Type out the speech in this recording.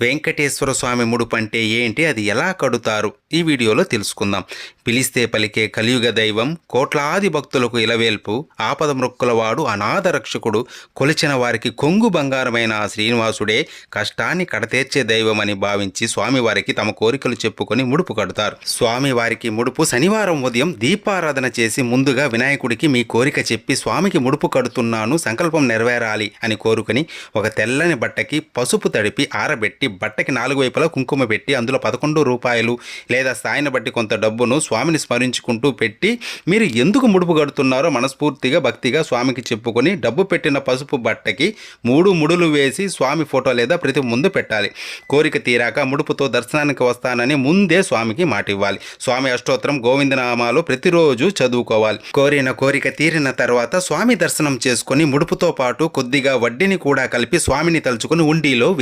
వెంకటేశ్వర స్వామి ముడుపు అంటే ఏంటి, అది ఎలా కడుతారు, ఈ వీడియోలో తెలుసుకుందాం. పిలిస్తే పలికే కలియుగ దైవం, కోట్లాది భక్తులకు ఇలవేల్పు, ఆపద మృక్కులవాడు, అనాథ రక్షకుడు, కొలిచిన వారికి కొంగు బంగారమైన ఆ శ్రీనివాసుడే కష్టాన్ని కడతీర్చే దైవం అని భావించి స్వామివారికి తమ కోరికలు చెప్పుకొని ముడుపు కడతారు. స్వామివారికి ముడుపు శనివారం ఉదయం దీపారాధన చేసి ముందుగా వినాయకుడికి మీ కోరిక చెప్పి స్వామికి ముడుపు కడుతున్నాను, సంకల్పం నెరవేరాలి అని కోరుకుని ఒక తెల్లని బట్టకి పసుపు తడిపి ఆరబెట్టి బట్టకి 4 వైపులా కుంకుమ పెట్టి అందులో 11 రూపాయలు లేదా స్థాయిని బట్టి కొంత డబ్బును స్వామిని స్మరించుకుంటూ పెట్టి మీరు ఎందుకు ముడుపు కడుతున్నారో మనస్ఫూర్తిగా భక్తిగా స్వామికి చెప్పుకొని డబ్బు పెట్టిన పసుపు బట్టకి 3 ముడులు వేసి స్వామి ఫోటో లేదా ప్రతి ముందు పెట్టాలి. కోరిక తీరాక ముడుపుతో దర్శనానికి వస్తానని ముందే స్వామికి మాట ఇవ్వాలి. స్వామి అష్టోత్తరం గోవిందనామాలు ప్రతిరోజు చదువుకోవాలి. కోరిన కోరిక తీరిన తర్వాత స్వామి దర్శనం చేసుకొని ముడుపుతో పాటు కొద్దిగా వడ్డీని కూడా కలిపి స్వామిని తలుచుకొని ఉండిలో